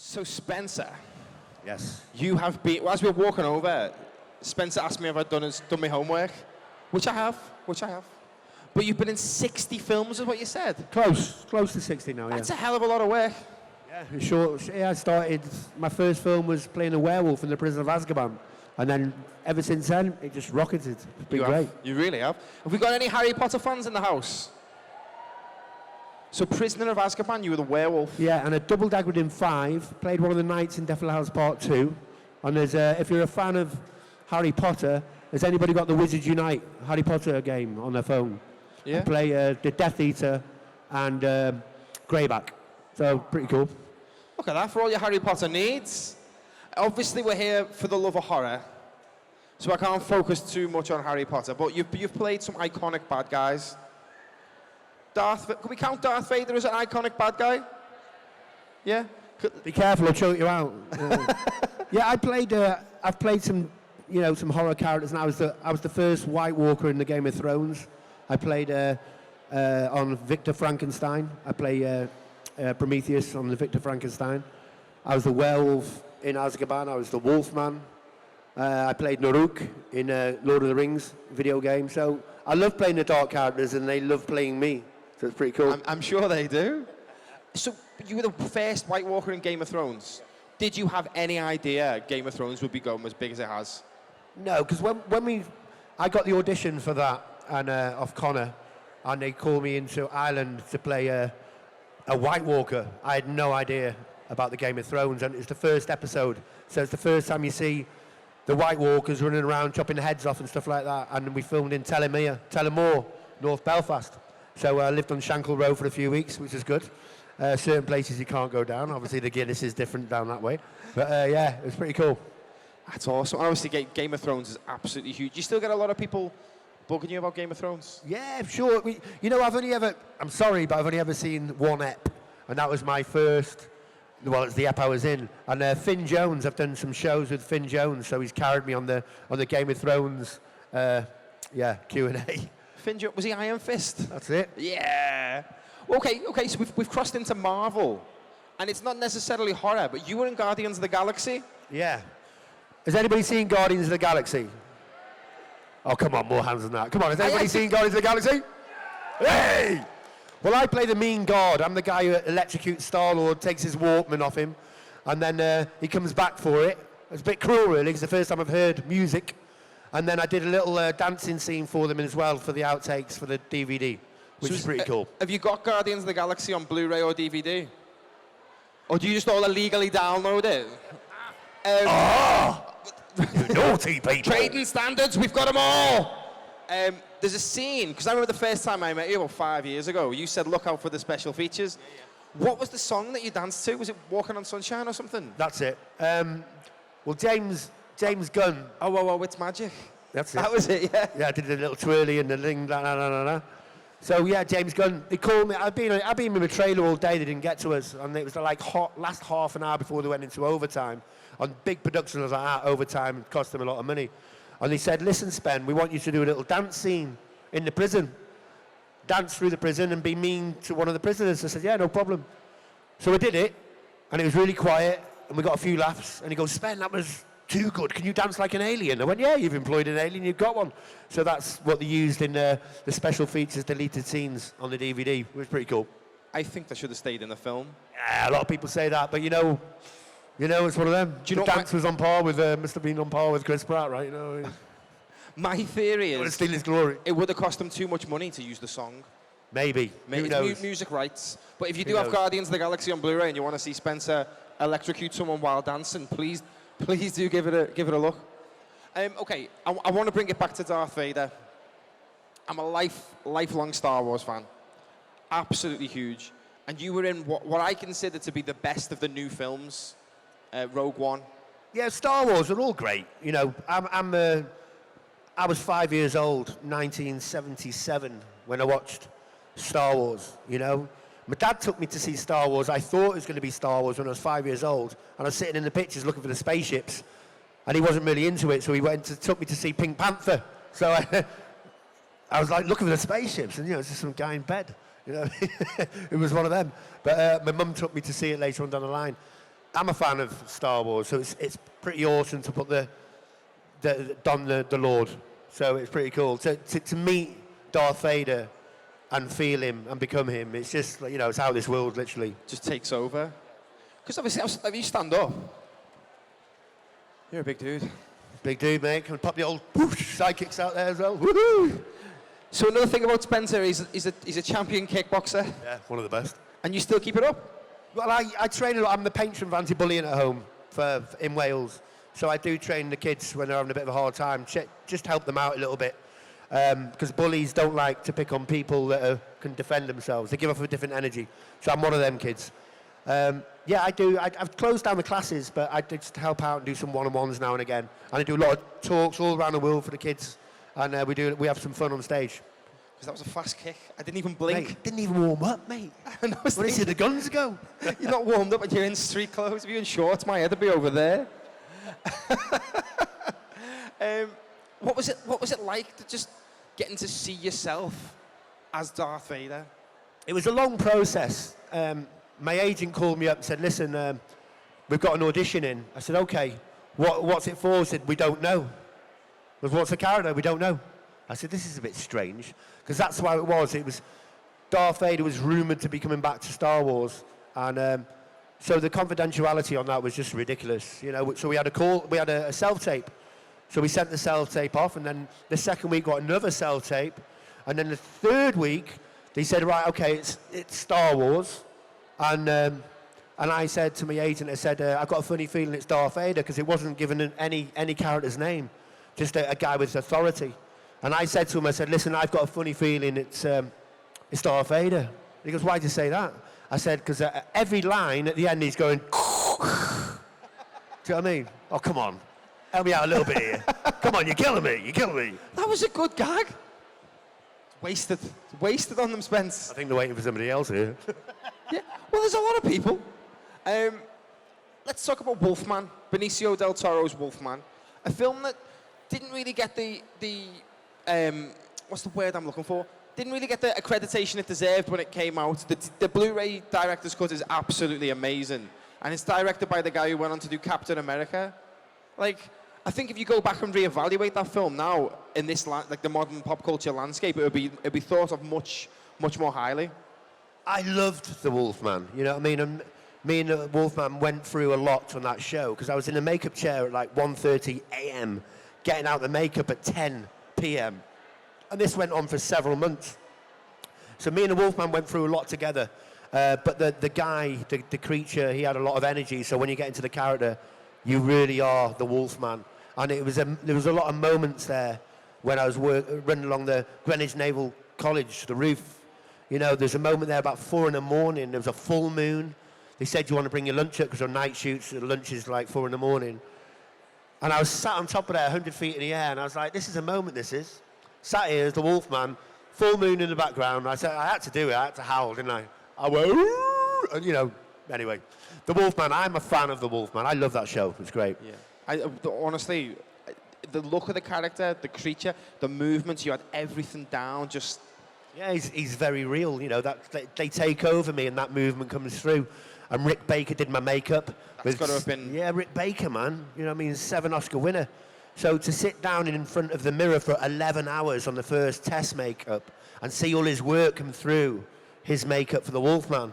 So Spencer, Yes. you have been, well, as we were walking over, Spencer asked me if I'd done my homework, which I have. But you've been in 60 films is what you said. Close to 60 now, yeah. That's a hell of a lot of work. Yeah, sure. Yeah, I started, my first film was playing a werewolf in the prison of Azkaban. And then ever since then, it just rocketed. It's been great. You really have. Have we got any Harry Potter fans in the house? So Prisoner of Azkaban, you were the werewolf. Yeah, and I double-daggered in 5, played one of the knights in Deathly Hallows Part 2. And there's, if you're a fan of Harry Potter, has anybody got the Wizards Unite Harry Potter game on their phone? Yeah. I play the Death Eater and Greyback. So, pretty cool. Look at that, for all your Harry Potter needs. Obviously, we're here for the love of horror, so I can't focus too much on Harry Potter, but you've played some iconic bad guys. Can we count Darth Vader as an iconic bad guy? Yeah? Be careful, I'll choke you out. Yeah, I've played some, some horror characters, and I was the first White Walker in the Game of Thrones. I played on Victor Frankenstein. I play Prometheus on the Victor Frankenstein. I was the werewolf in Azkaban. I was the Wolfman. I played Naruk in Lord of the Rings video game. So I love playing the dark characters, and they love playing me. So it's pretty cool. I'm sure they do. So you were the first White Walker in Game of Thrones. Did you have any idea Game of Thrones would be going as big as it has? No, because I got the audition for that and off Connor, and they called me into Ireland to play a White Walker. I had no idea about the Game of Thrones, and it's the first episode. So it's the first time you see the White Walkers running around chopping heads off and stuff like that. And we filmed in Tullamore, North Belfast. So I lived on Shankle Road for a few weeks, which is good. Certain places you can't go down. Obviously the Guinness is different down that way. But yeah, it was pretty cool. That's awesome. Obviously Game of Thrones is absolutely huge. You still get a lot of people bugging you about Game of Thrones? Yeah, sure. I'm sorry, but I've only ever seen one ep. And that was my first, well, it's the ep I was in. And Finn Jones, I've done some shows with Finn Jones, so he's carried me on the Game of Thrones, Q&A. Finn Jones, was he Iron Fist? That's it. Yeah. Okay, so we've crossed into Marvel. And it's not necessarily horror, but you were in Guardians of the Galaxy? Yeah. Has anybody seen Guardians of the Galaxy? Oh, come on, more hands than that. Come on, has anybody seen Guardians of the Galaxy? Hey! Well, I play the mean guard. I'm the guy who electrocutes Star-Lord, takes his Walkman off him, and then he comes back for it. It's a bit cruel, really, because it's the first time I've heard music. And then I did a little dancing scene for them as well for the outtakes for the DVD, which is pretty cool. Have you got Guardians of the Galaxy on Blu-ray or DVD? Or do you just all illegally download it? You naughty people. Trading standards, we've got them all. There's a scene, because I remember the first time I met you about 5 years ago, you said look out for the special features. What was the song that you danced to? Was it Walking on Sunshine or something? That's it. Well, James Gunn. Oh, it's magic. That's it. That was it, yeah. Yeah, I did a little twirly and the thing, So yeah, James Gunn. They called me. I've been in a trailer all day. They didn't get to us, and it was like last half an hour before they went into overtime. On big productions like that, overtime cost them a lot of money. And they said, "Listen, Spen, we want you to do a little dance scene in the prison. Dance through the prison and be mean to one of the prisoners." I said, "Yeah, no problem." So we did it, and it was really quiet, and we got a few laughs. And he goes, "Spen, that was too good. Can you dance like an alien?" I went, "Yeah, you've employed an alien, you've got one." So that's what they used in the special features, deleted scenes on the DVD. It was pretty cool. I think they should have stayed in the film. Yeah, a lot of people say that, but you know, it's one of them. Do you know the dance was on par with, must have been on par with Chris Pratt, right? My theory is... Would have steal his glory. It would have cost them too much money to use the song. Maybe. Who knows? Music rights. But if you do have Guardians of the Galaxy on Blu-ray and you want to see Spencer electrocute someone while dancing, please do give it a look. Okay, I want to bring it back to Darth Vader. I'm a lifelong Star Wars fan. Absolutely huge. And you were in what I consider to be the best of the new films. Rogue One. Yeah, Star Wars are all great. I was 5 years old, 1977, when I watched Star Wars, My dad took me to see Star Wars. I thought it was going to be Star Wars when I was 5 years old. And I was sitting in the pictures looking for the spaceships. And he wasn't really into it, so he took me to see Pink Panther. So I was like looking for the spaceships, and it's just some guy in bed. It was one of them. But my mum took me to see it later on down the line. I'm a fan of Star Wars, so it's pretty awesome to put the Lord. So it's pretty cool to meet Darth Vader and feel him and become him. It's just, you know, it's out of this world, literally. Just takes over. Because obviously, if you stand up, you're a big dude. Big dude, mate. Can we pop the old whoosh sidekicks out there as well? Woohoo! So another thing about Spencer, he's a champion kickboxer. Yeah, one of the best. And you still keep it up? Well, I train a lot. I'm the patron of anti-bullying at home in Wales. So I do train the kids when they're having a bit of a hard time, just help them out a little bit. Because bullies don't like to pick on people that can defend themselves. They give off a different energy. So I'm one of them kids. Yeah, I do. I've closed down the classes, but I just help out and do some one-on-ones now and again. And I do a lot of talks all around the world for the kids. And we have some fun on stage. Because that was a fast kick. I didn't even blink. Mate, didn't even warm up, mate. I When you see the guns go. You're not warmed up, but you're in street clothes. If you're in shorts, my head would be over there. What was it like to just getting to see yourself as Darth Vader? It was a long process. My agent called me up and said, listen, we've got an audition in. I said, okay, what's it for? He said, we don't know. I said, what's the character? We don't know. I said, this is a bit strange, because that's why it was. It was Darth Vader was rumoured to be coming back to Star Wars, and so the confidentiality on that was just ridiculous. You know, so we had a self-tape. So we sent the self-tape off, and then the second week got another self-tape, and then the third week they said, right, okay, it's Star Wars, and I said to my agent, I said, I've got a funny feeling it's Darth Vader, because it wasn't given any character's name, just a guy with authority. And I said to him, I said, listen, I've got a funny feeling it's Darth Vader. He goes, why'd you say that? I said, because every line at the end he's going, do you know what I mean? Oh, come on. Help me out a little bit here. Come on, you're killing me. That was a good gag. Wasted on them, Spence. I think they're waiting for somebody else here. Yeah, well, there's a lot of people. Let's talk about Wolfman, Benicio del Toro's Wolfman, a film that didn't really get the what's the word I'm looking for? Didn't really get the accreditation it deserved when it came out. The Blu-ray director's cut is absolutely amazing, and it's directed by the guy who went on to do Captain America. Like, I think if you go back and reevaluate that film now in this like the modern pop culture landscape, it'd be thought of much more highly. I loved The Wolfman, you know what I mean? And me and The Wolfman went through a lot on that show, because I was in a makeup chair at like 1:30 a.m., getting out the makeup at 10 p.m. And this went on for several months. So me and The Wolfman went through a lot together. But the guy, the creature, he had a lot of energy. So when you get into the character, you really are the Wolfman. And there was a lot of moments there when I was running along the Greenwich Naval College, the roof. You know, there's a moment there about 4 a.m. There was a full moon. They said, you want to bring your lunch up, because on night shoots, the lunch is like 4 a.m. And I was sat on top of there, 100 feet in the air, and I was like, this is a moment, this is. Sat here as the Wolfman, full moon in the background. I said, I had to do it, I had to howl, didn't I? I went, ooh, and you know, anyway. The Wolfman, I'm a fan of The Wolfman. I love that show, it's great. Yeah. Honestly, the look of the character, the creature, the movements, you had everything down, just... Yeah, he's very real, you know, they take over me and that movement comes through. And Rick Baker did my makeup. That's got to have been... Yeah, Rick Baker, man. You know what I mean? 7 Oscar winner. So to sit down in front of the mirror for 11 hours on the first test makeup and see all his work come through his makeup for the Wolfman.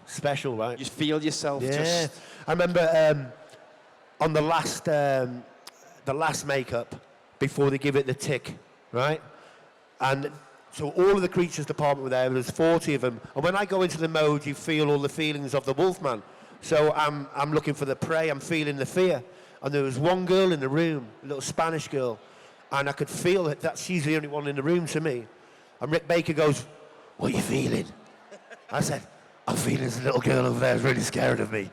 Special, right? You feel yourself just... I remember on the last makeup, before they give it the tick, right? And so all of the creatures department were there's 40 of them. And when I go into the mode, you feel all the feelings of the Wolfman. So I'm looking for the prey, I'm feeling the fear. And there was one girl in the room, a little Spanish girl, and I could feel that she's the only one in the room to me. And Rick Baker goes, what are you feeling? I said, I'm feeling this little girl over there is really scared of me.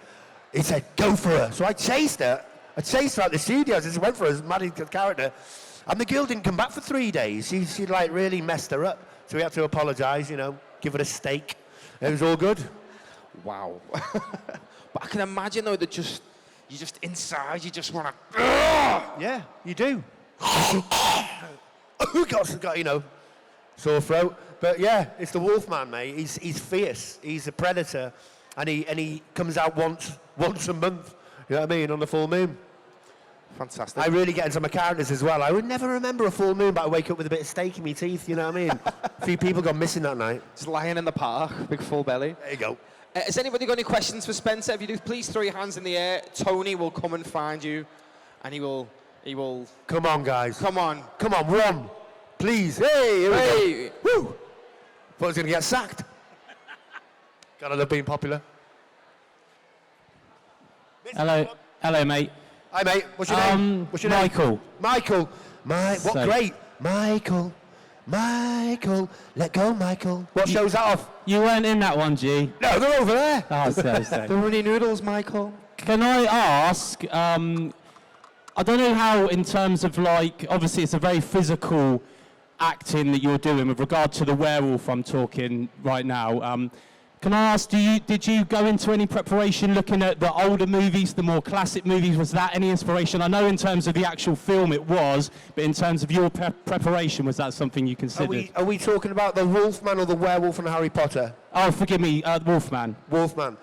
He said, go for her. So I chased her. I chased her out the studio. I just went for her as mad character. And the girl didn't come back for 3 days. She like really messed her up. So we had to apologise, you know, give her a steak. It was all good. Wow. But I can imagine though that you're just inside, you just want to... Yeah, you do. got, you know, sore throat. But yeah, it's the Wolfman, mate. He's fierce. He's a predator. and he comes out once a month. You know what I mean? On the full moon. Fantastic. I really get into my characters as well. I would never remember a full moon, but I wake up with a bit of steak in my teeth. You know what I mean? A few people gone missing that night. Just lying in the park, big full belly. There you go. Has anybody got any questions for Spencer? If you do, please throw your hands in the air. Tony will come and find you, and he will. Come on, guys. Come on. Come on, one, please. Hey, here we go. Woo! Thought I was going to get sacked. Gotta love being popular. Hello, mate. Hi, mate. What's your name? What's your Michael. Michael. What great. Michael. Let go, Michael. What show's that off? You weren't in that one, G. No, they're over there. Oh, so. The runny noodles, Michael. Can I ask, I don't know how in terms of like, obviously it's a very physical acting that you're doing with regard to the werewolf I'm talking right now. Can I ask, did you go into any preparation looking at the older movies, the more classic movies? Was that any inspiration? I know in terms of the actual film it was, but in terms of your preparation, was that something you considered? Are we talking about the Wolfman or the werewolf from Harry Potter? Oh, forgive me, Wolfman. Wolfman.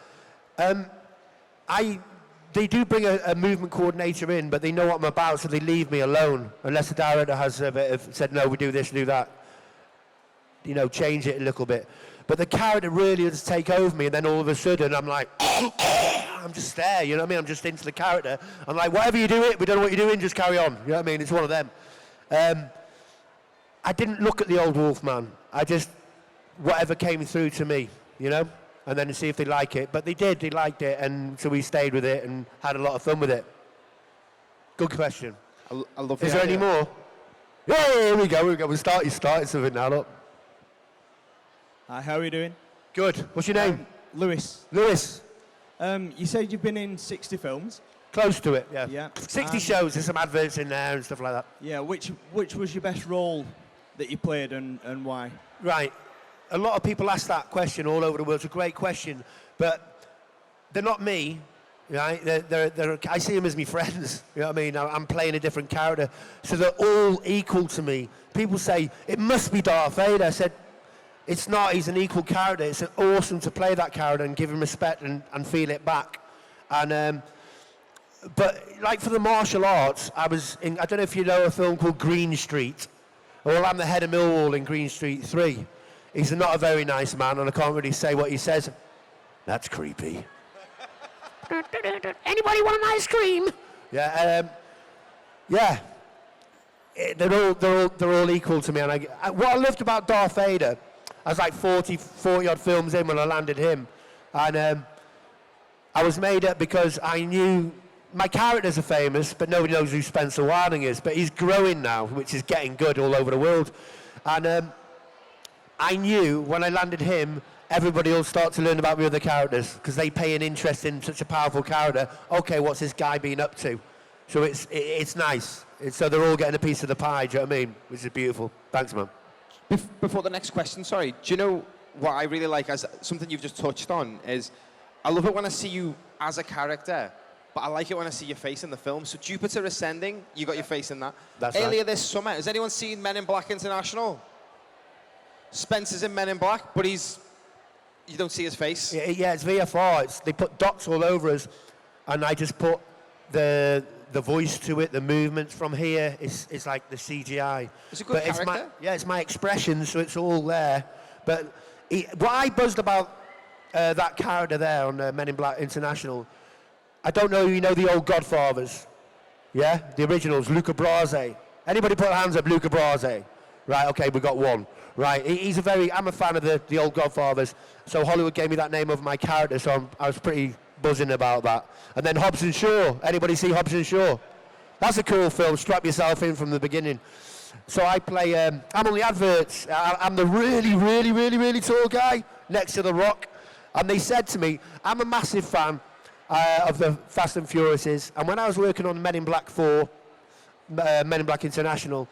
They do bring a movement coordinator in, but they know what I'm about, so they leave me alone. Unless the director has said, no, we do this, do that. You know, change it a little bit. But the character really does take over me, and then all of a sudden I'm like, I'm just there, you know what I mean? I'm just into the character. I'm like, whatever you do it, we don't know what you're doing, just carry on. You know what I mean? It's one of them. I didn't look at the old Wolfman. I just, whatever came through to me, you know? And then to see if they like it. But they did, they liked it, and so we stayed with it and had a lot of fun with it. Good question. I love Is there any more? Yeah, here we go. You started something now, look. Hi, how are you doing? Good. What's your name? Lewis. Lewis. You said you've been in 60 films. Close to it, yeah. Yeah. 60 shows, there's some adverts in there and stuff like that. Yeah, which was your best role that you played and why? Right. A lot of people ask that question all over the world. It's a great question, but they're not me, right? I see them as my friends, you know what I mean? I'm playing a different character, so they're all equal to me. People say, it must be Darth Vader. I said, it's not, he's an equal character. It's awesome to play that character and give him respect and feel it back. And but like for the martial arts, I don't know if you know a film called Green Street. Well, I'm the head of Millwall in Green Street 3. He's not a very nice man, and I can't really say what he says. That's creepy. Anybody want an ice cream? Yeah, yeah. They're all equal to me. And what I loved about Darth Vader, I was like 40 odd films in when I landed him. And I was made up because I knew my characters are famous, but nobody knows who Spencer Wilding is. But he's growing now, which is getting good all over the world. And I knew when I landed him, everybody will start to learn about the other characters because they pay an interest in such a powerful character. Okay, what's this guy been up to? So it's nice. So they're all getting a piece of the pie, do you know what I mean? Which is beautiful. Thanks, man. Before the next question, sorry, do you know what I really like as something you've just touched on is I love it when I see you as a character, but I like it when I see your face in the film. So Jupiter Ascending, you got your face in that. That's Earlier right. this summer, has anyone seen Men in Black International? Spencer's in Men in Black, but you don't see his face. Yeah, it's VFR. They put dots all over us, and I just put the voice to it, the movements from here. It's like the CGI. It's a good character. It's my expression, so it's all there. But what I buzzed about that character there on Men in Black International, I don't know if you know the old Godfathers. Yeah, the originals, Luca Brasi. Anybody put their hands up, Luca Brasi? Right, okay, we got one. Right, I'm a fan of the old Godfathers, so Hollywood gave me that name over my character, so I was pretty buzzing about that. And then Hobbs and Shaw. Anybody see Hobbs and Shaw? That's a cool film. Strap yourself in from the beginning. So I play, I'm on the adverts. I'm the really, really, really, really tall guy next to The Rock. And they said to me, I'm a massive fan of the Fast and Furiouses. And when I was working on Men in Black 4, Men in Black International,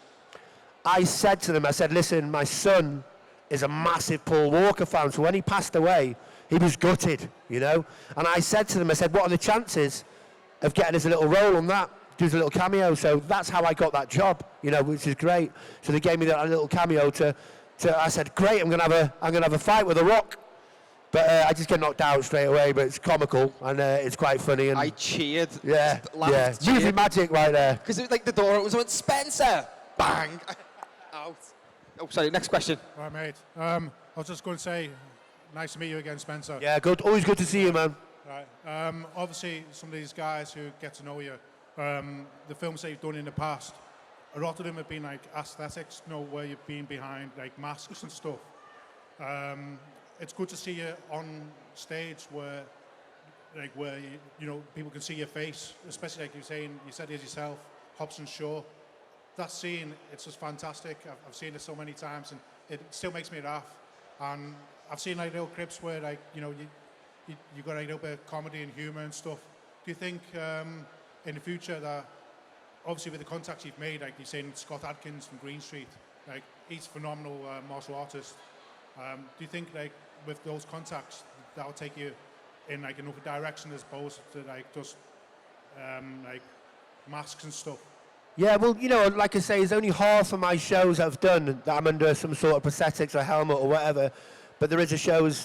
I said to them, I said, listen, my son is a massive Paul Walker fan. So when he passed away, he was gutted, you know. And I said to them, I said, what are the chances of getting us a little role on that? Do a little cameo. So that's how I got that job, you know, which is great. So they gave me that little cameo to I said, great, I'm gonna have a fight with The Rock. But I just get knocked out straight away, but it's comical, and it's quite funny. And I cheered. yeah, Just laughed, yeah. cheered. Movie magic right there. Because it was like the door opens and went, Spencer! Bang! Out. Oh, sorry, next question. Right, mate. I was just going to say, nice to meet you again, Spencer. Yeah, good. Always good to see you, man. Right. Obviously, some of these guys who get to know you, the films that you've done in the past, a lot of them have been like aesthetics, where you've been behind like masks and stuff. It's good to see you on stage where people can see your face, especially like you said it yourself, Hobson Shaw. That scene, it's just fantastic. I've seen it so many times, and it still makes me laugh. And I've seen like little clips where you got a little bit of comedy and humour and stuff. Do you think in the future that, obviously with the contacts you've made, like you're saying Scott Adkins from Green Street, like he's a phenomenal martial artist. Do you think like with those contacts that'll take you in like another direction as opposed to like just like masks and stuff? Yeah, well, like I say, it's only half of my shows I've done that I'm under some sort of prosthetics or helmet or whatever. But there is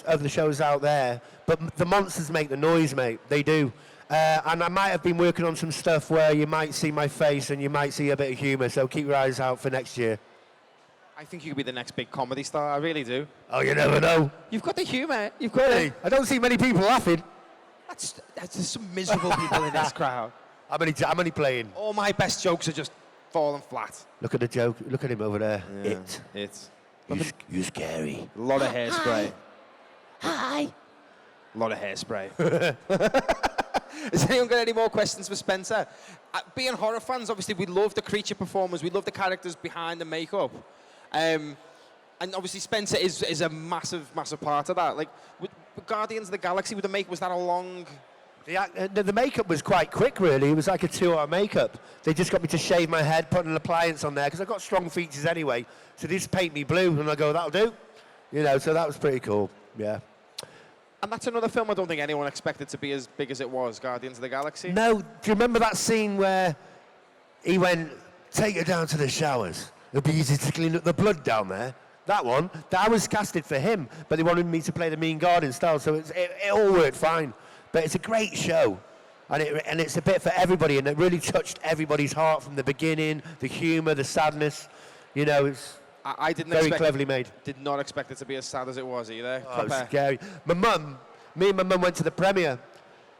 other shows out there. But the monsters make the noise, mate. They do. And I might have been working on some stuff where you might see my face and you might see a bit of humour. So keep your eyes out for next year. I think you could be the next big comedy star. I really do. Oh, you never know. You've got the humour. You've got Really? I don't see many people laughing. That's just some miserable people in this crowd. I'm only playing. All my best jokes are just falling flat. Look at the joke. Look at him over there. Yeah, It's. You're scary. A lot of hairspray. Hi. A lot of hairspray. Has anyone got any more questions for Spencer? Being horror fans, obviously, we love the creature performers. We love the characters behind the makeup. And obviously, Spencer is a massive, massive part of that. Like, with Guardians of the Galaxy, was that a long... The makeup was quite quick, really. It was like a 2-hour makeup. They just got me to shave my head, put an appliance on there, because I've got strong features anyway. So they just paint me blue, and I go, that'll do. So that was pretty cool, yeah. And that's another film I don't think anyone expected to be as big as it was, Guardians of the Galaxy. No, do you remember that scene where he went, take her down to the showers? It'll be easy to clean up the blood down there. That one, I was casted for him, but they wanted me to play the Mean Guardian style, so it all worked fine. But it's a great show, and it's a bit for everybody, and it really touched everybody's heart from the beginning, the humour, the sadness. It's I didn't very cleverly made. Did not expect it to be as sad as it was either. Oh, it was scary. Me and my mum went to the premiere,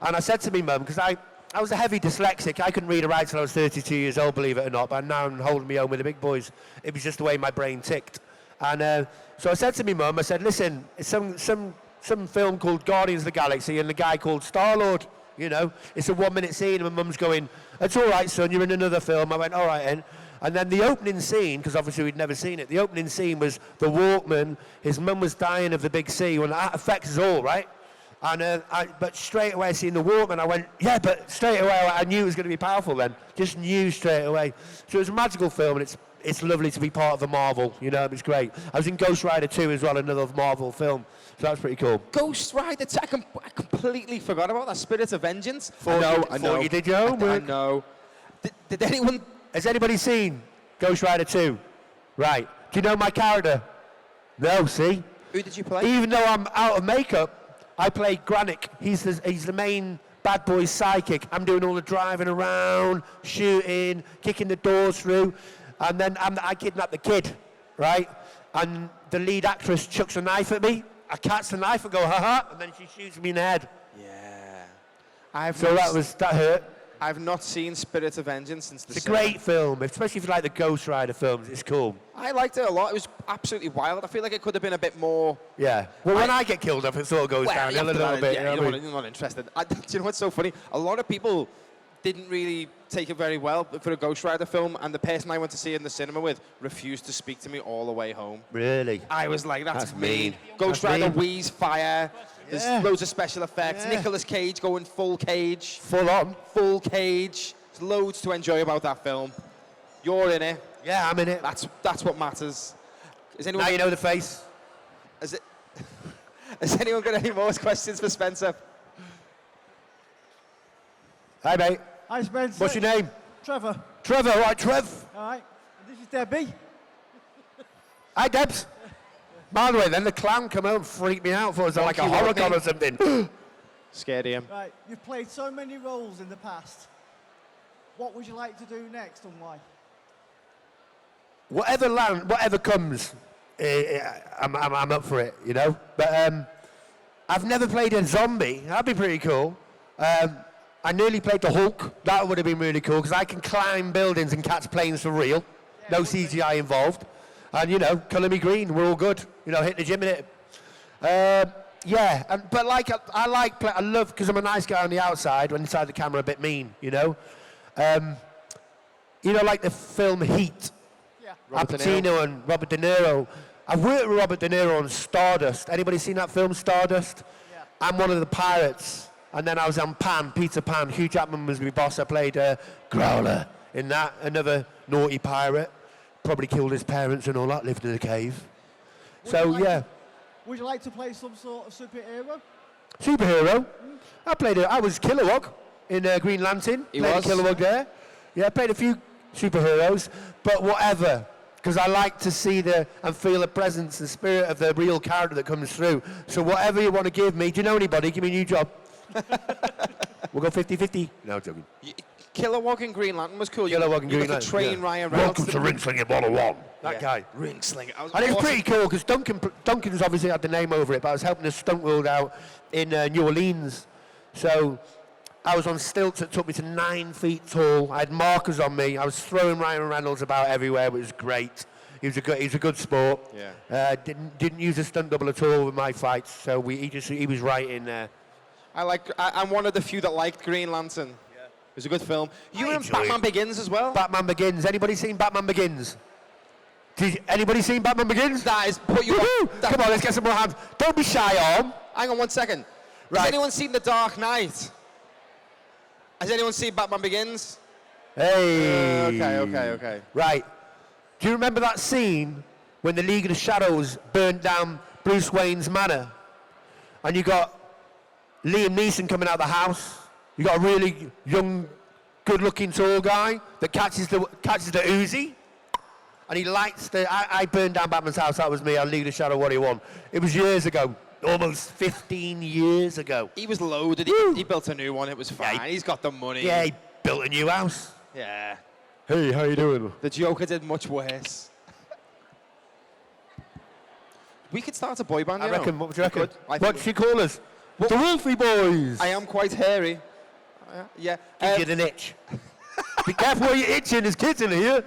and I said to me mum, because I was a heavy dyslexic, I couldn't read or write till I was 32 years old, believe it or not, but now I'm holding me home with the big boys. It was just the way my brain ticked. And so I said to me mum, I said, listen, it's some film called Guardians of the Galaxy and the guy called Star-Lord, It's a 1-minute scene, and my mum's going, it's all right, son, you're in another film. I went, all right, then. And then the opening scene, because obviously we'd never seen it, the opening scene was the Wolfman, his mum was dying of the big C, and that affects us all, right? And but straight away seeing the Wolfman, I went, yeah, but straight away I knew it was going to be powerful then. Just knew straight away. So it was a magical film, and it's lovely to be part of the Marvel, it was great. I was in Ghost Rider 2 as well, another Marvel film, so that was pretty cool. Ghost Rider 2, I completely forgot about that. Spirit of Vengeance. I know. You did your homework. I know. Did anyone... Has anybody seen Ghost Rider 2? Right. Do you know my character? No, see? Who did you play? Even though I'm out of makeup, I play Granick. He's the main bad boy sidekick. I'm doing all the driving around, shooting, kicking the doors through. And then I kidnap the kid, right? And the lead actress chucks a knife at me. I catch the knife and go, ha-ha, and then she shoots me in the head. Yeah. That hurt. I've not seen Spirit of Vengeance since the It's a great film, especially if you like the Ghost Rider films. It's cool. I liked it a lot. It was absolutely wild. I feel like it could have been a bit more... Yeah. Well, when I get killed off, it sort of goes downhill a little bit. Yeah, you're not interested. Do you know what's so funny? A lot of people didn't really take it very well for a Ghost Rider film, and the person I went to see in the cinema with refused to speak to me all the way home. Really? I was like, that's mean. mean. Ghost That's Rider mean. wheeze fire. There's loads of special effects. Yeah. Nicolas Cage going full cage. Full on. Full cage. There's loads to enjoy about that film. You're in it. Yeah, I'm in it. That's what matters. Is anyone... Now you know the face. Has anyone got any more questions for Spencer? Hi, mate. Hi, Spencer. What's your name? Trevor. Trevor, right, Trev. All right. This is Debbie. Hi, Debs. By the way, then the clown come out and freaked me out for us like a Wonky, horror wasn't con he? or something. Scared him. Right, you've played so many roles in the past. What would you like to do next and why? Whatever comes, I'm up for it, you know. But I've never played a zombie. That'd be pretty cool. I nearly played the Hulk. That would have been really cool because I can climb buildings and catch planes for real. No CGI involved. And, you know, colour me green. We're all good. You know, hit the gym in it. Yeah, but like I love, because I'm a nice guy on the outside, when inside the camera a bit mean, you know. You know, like the film Heat. Yeah. Al Pacino and Robert De Niro. I've worked with Robert De Niro on Stardust. Anybody seen that film, Stardust? Yeah. I'm one of the pirates. And then I was on Peter Pan. Hugh Jackman was my boss. I played Growler in that. Another naughty pirate. Probably killed his parents and all that, lived in a cave. Would you like to play some sort of superhero? Superhero. I was Kilowog in Green Lantern. He played was? Kilowog there. Yeah, I played a few superheroes, but whatever. Because I like to see and feel the presence and spirit of the real character that comes through. So whatever you want to give me, do you know anybody? Give me a new job. We'll go 50-50. No, I'm joking. Kilowog in Green Lantern was cool. Kilowog in you Green got to Lantern, train yeah. Ryan Reynolds. Welcome to Ring Slinging 101. That guy. Ring Slinger. And it was pretty cool because Duncan's obviously had the name over it, but I was helping the stunt world out in New Orleans. So I was on stilts that took me to 9 feet tall. I had markers on me. I was throwing Ryan Reynolds about everywhere. It was great. He was a good sport. Yeah. Didn't use a stunt double at all with my fights, so he was right in there. I'm one of the few that liked Green Lantern. Yeah. It was a good film. You were in enjoyed Batman Begins as well? Batman Begins. Anybody seen Batman Begins? Anybody seen Batman Begins? That is put you Woohoo! on. Come on, let's get some more hands. Don't be shy, Arm. Hang on 1 second. Right. Has anyone seen The Dark Knight? Has anyone seen Batman Begins? Hey. Okay. Right. Do you remember that scene when the League of the Shadows burnt down Bruce Wayne's manor? And you got Liam Neeson coming out of the house. You got a really young, good-looking, tall guy that catches the Uzi. And he lights I burned down Batman's house. That was me on League of the Shadow 101. It was years ago. Almost 15 years ago. He was loaded. He built a new one. It was fine. Yeah, He's got the money. Yeah, he built a new house. Yeah. Hey, how you doing? The Joker did much worse. We could start a boy band, I you know. reckon. What do you reckon? Could. I What think should you call us? The Wolfie Boys. I am quite hairy. Yeah. Give you an itch. Be careful where you're itching. There's kids in here.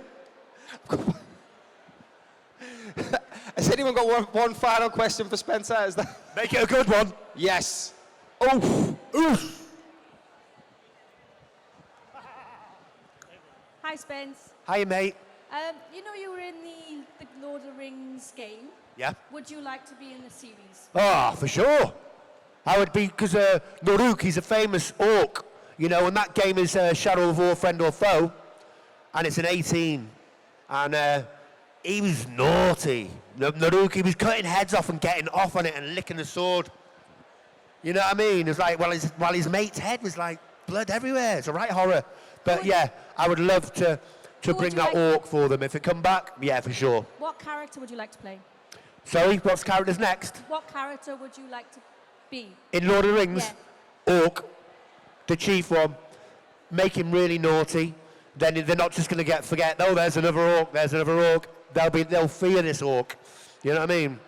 Has anyone got one final question for Spencer? Is that? Make it a good one. Yes. Oof. Oof. Hi, Spence. Hi, mate. You know you were in the Lord of the Rings game. Yeah. Would you like to be in the series? Oh, for sure. I would be, because Naruk, he's a famous orc, you know, and that game is Shadow of War, Friend or Foe, and it's an 18. And he was naughty. Naruk, he was cutting heads off and getting off on it and licking the sword. You know what I mean? It was like, while his mate's head was like blood everywhere. It's a right horror. But yeah, I would love to bring that orc for them. If it come back, yeah, for sure. What character would you like to play? Sorry, what's characters next? What character would you like to be? In Lord of the Rings, orc, the chief one, make him really naughty. Then they're not just going to forget, oh, there's another orc, there's another orc. They'll fear this orc. You know what I mean?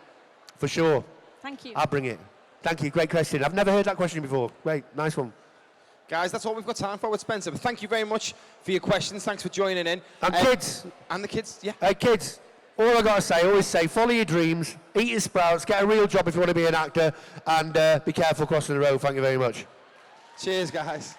For sure. Thank you. I'll bring it. Thank you, great question. I've never heard that question before. Great, nice one. Guys, that's all we've got time for with Spencer. But thank you very much for your questions. Thanks for joining in. And kids. And the kids, yeah. Hey, kids, all I got to say, always say, follow your dreams, eat your sprouts, get a real job if you want to be an actor, and be careful crossing the road. Thank you very much. Cheers, guys.